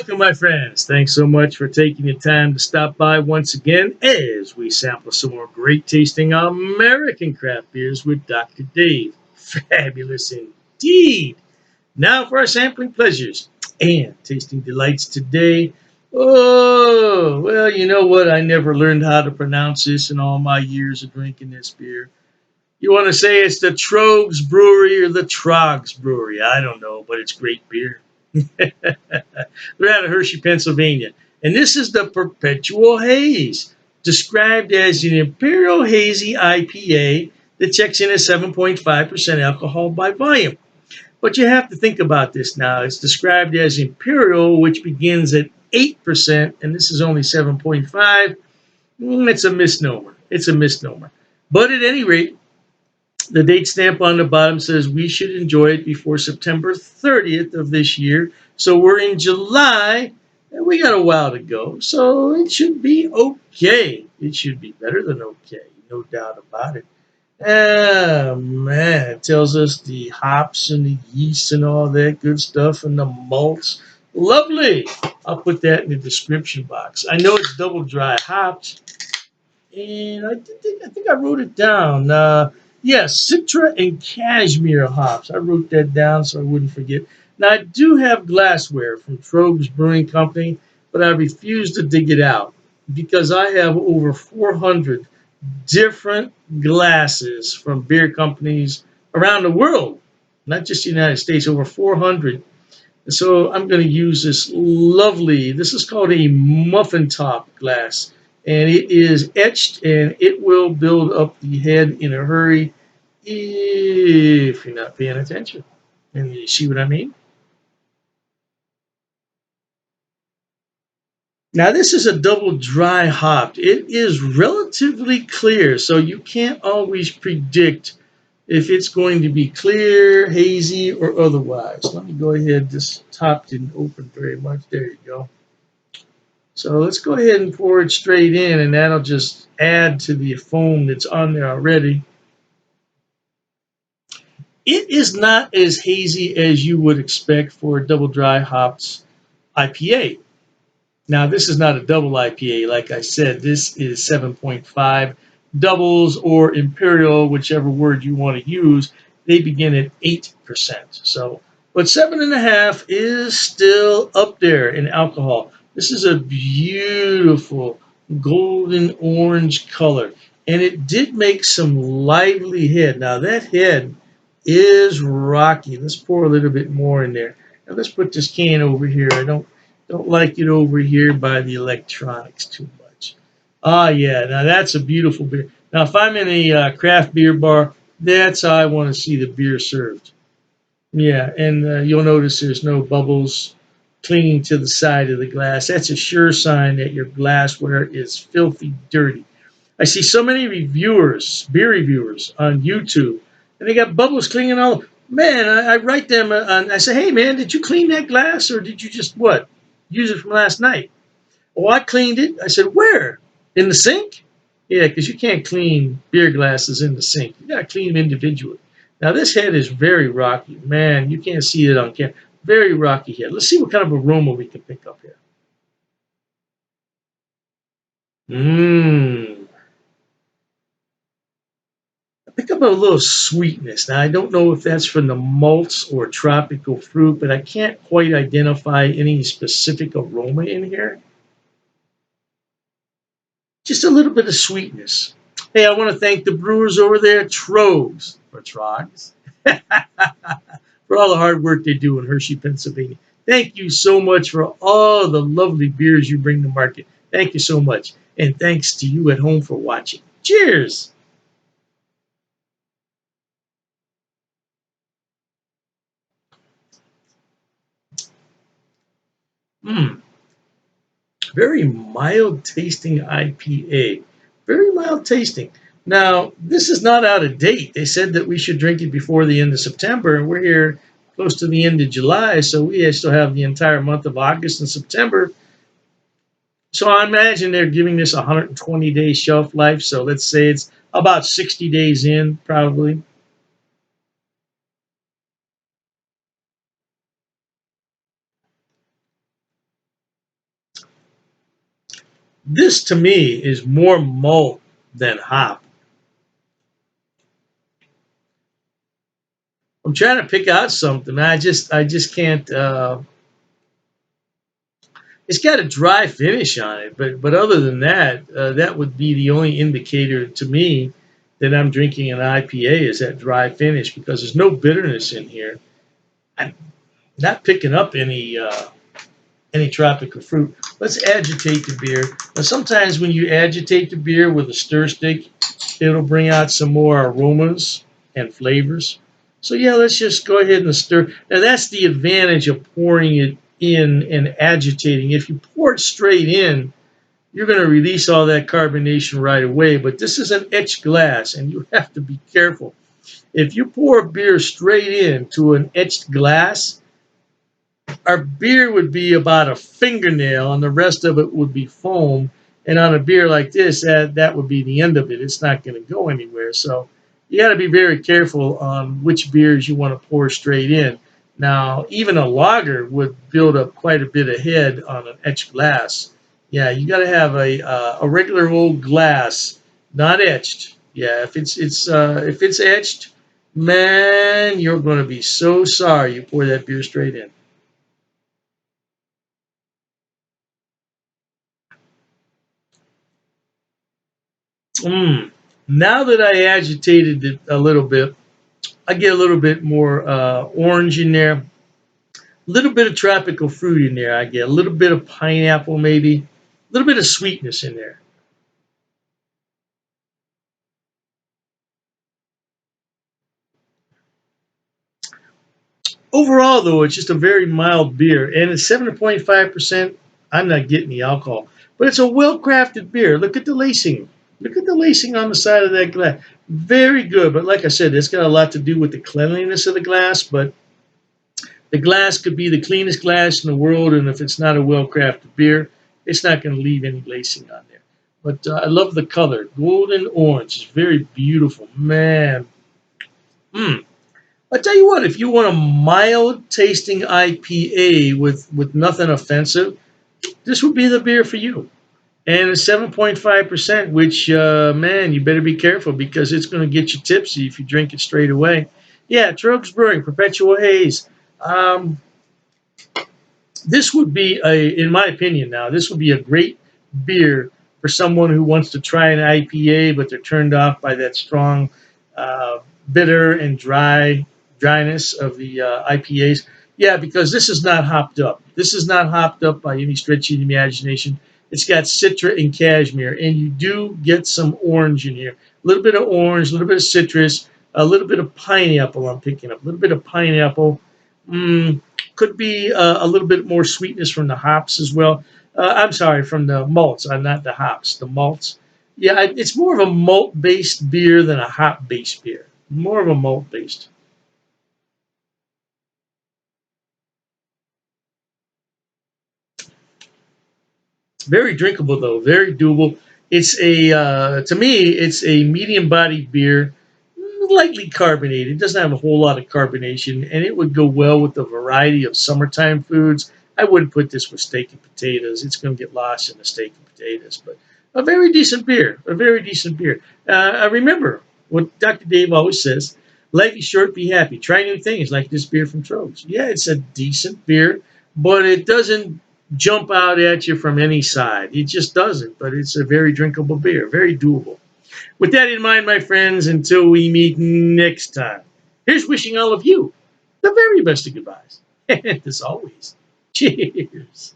Welcome, my friends. Thanks so much for taking the time to stop by once again as we sample some more great tasting American craft beers with Dr. Dave. Fabulous indeed. Now for our sampling pleasures and tasting delights today. Oh, well, you know what? I never learned how to pronounce this in all my years of drinking this beer. You want to say it's the Troegs Brewery or the Troegs Brewery? I don't know, but it's great beer. They're out of Hershey, Pennsylvania. And this is the Perpetual Haze, described as an Imperial Hazy IPA that checks in at 7.5% alcohol by volume. But you have to think about this now. It's described as Imperial, which begins at 8%, and this is only 7.5. It's a misnomer. It's a misnomer. But at any rate, the date stamp on the bottom says we should enjoy it before September 30th of this year. So we're in July, and we got a while to go. So it should be okay. It should be better than okay, no doubt about it. Oh, man. It tells us the hops and the yeast and all that good stuff and the malts. Lovely. I'll put that in the description box. I know it's double dry hopped, and I think I wrote it down. Yes, Citra and Cashmere hops. I wrote that down so I wouldn't forget. Now, I do have glassware from Troegs Brewing Company, but I refuse to dig it out because I have over 400 different glasses from beer companies around the world, not just the United States, over 400. And so I'm going to use this is called a muffin top glass. And it is etched and it will build up the head in a hurry if you're not paying attention. And you see what I mean? Now, this is a double dry hopped. It is relatively clear, so you can't always predict if it's going to be clear, hazy, or otherwise. Let me go ahead. This top didn't open very much. There you go. So let's go ahead and pour it straight in, and that'll just add to the foam that's on there already. It is not as hazy as you would expect for a double dry hops IPA. Now, this is not a double IPA, like I said. This is 7.5. Doubles or Imperial, whichever word you want to use, they begin at 8%. So, but 7.5 is still up there in alcohol. This is a beautiful golden orange color, and it did make some lively head. Now, that head is rocky. Let's pour a little bit more in there. Now, let's put this can over here. I don't like it over here by the electronics too much. Ah, yeah. Now that's a beautiful beer. Now, if I'm in a craft beer bar, that's how I want to see the beer served. Yeah, and you'll notice there's no bubbles clinging to the side of the glass. That's a sure sign that your glassware is filthy dirty. I see so many reviewers, beer reviewers on YouTube, and they got bubbles clinging all. Man, I write them, and I say, hey, man, did you clean that glass, or did you just what? Use it from last night? Oh, I cleaned it. I said, where? In the sink? Yeah, because you can't clean beer glasses in the sink. You got to clean them individually. Now, this head is very rocky. Man, you can't see it on camera. Very rocky head. Let's see what kind of aroma we can pick up here. Mmm. I pick up a little sweetness. Now, I don't know if that's from the malts or tropical fruit, but I can't quite identify any specific aroma in here. Just a little bit of sweetness. Hey, I want to thank the brewers over there at Troegs, or Troegs, for all the hard work they do in Hershey, Pennsylvania. Thank you so much for all the lovely beers you bring to market. Thank you so much. And thanks to you at home for watching. Cheers. Mmm. Very mild tasting IPA. Very mild tasting. Now, this is not out of date. They said that we should drink it before the end of September, and we're here close to the end of July, so we still have the entire month of August and September. So I imagine they're giving this a 120-day shelf life, so let's say it's about 60 days in, probably. This to me is more malt than hop. I'm trying to pick out something. I just can't. It's got a dry finish on it, but other than that, that would be the only indicator to me that I'm drinking an IPA is that dry finish because there's no bitterness in here. I'm not picking up any tropical fruit. Let's agitate the beer. Now, sometimes when you agitate the beer with a stir stick, it'll bring out some more aromas and flavors. So yeah, let's just go ahead and stir. Now that's the advantage of pouring it in and agitating. If you pour it straight in, you're going to release all that carbonation right away. But this is an etched glass, and you have to be careful. If you pour beer straight into an etched glass, our beer would be about a fingernail and the rest of it would be foam. And on a beer like this, that would be the end of it. It's not going to go anywhere. So you got to be very careful on which beers you want to pour straight in. Now, even a lager would build up quite a bit of head on an etched glass. Yeah, you got to have a regular old glass, not etched. Yeah, if it's etched, man, you're going to be so sorry you pour that beer straight in. Mm. Now that I agitated it a little bit, I get a little bit more orange in there, a little bit of tropical fruit in there. I get a little bit of pineapple, maybe, a little bit of sweetness in there. Overall, though, it's just a very mild beer, and it's 7.5%. I'm not getting the alcohol, but it's a well crafted beer. Look at the lacing. Look at the lacing on the side of that glass. Very good, but like I said, it's got a lot to do with the cleanliness of the glass, but the glass could be the cleanest glass in the world, and if it's not a well-crafted beer, it's not going to leave any lacing on there. But I love the color, golden orange. It's very beautiful, man. Mm. I tell you what, if you want a mild tasting IPA with nothing offensive, this would be the beer for you. And it's 7.5%, which man, you better be careful because it's going to get you tipsy if you drink it straight away. Yeah, Troegs Brewing, Perpetual Haze. Um, this would be in my opinion now, this would be a great beer for someone who wants to try an IPA, but they're turned off by that strong, uh, bitter and dryness of the IPAs. Yeah, because this is not hopped up. This is not hopped up by any stretch of the imagination. It's got Citra and Cashmere, and you do get some orange in here. A little bit of orange, a little bit of citrus, a little bit of pineapple. I'm picking up a little bit of pineapple. Mm, could be a little bit more sweetness from the hops as well. I'm sorry, from the malts, not the hops, the malts. Yeah, it's more of a malt based beer than a hop based beer. More of a malt based. Very drinkable though, very doable. It's a to me, it's a medium bodied beer, lightly carbonated. It doesn't have a whole lot of carbonation, and it would go well with a variety of summertime foods. I wouldn't put this with steak and potatoes. It's going to get lost in the steak and potatoes, but a very decent beer. A very decent beer. I remember what Dr. Dave always says: "Life is short. Be happy. Try new things, like this beer from Troegs." Yeah, it's a decent beer, but it doesn't jump out at you from any side. It just doesn't. But it's a very drinkable beer. Very doable. With that in mind, my friends, until we meet next time, here's wishing all of you the very best of goodbyes. And as always, cheers.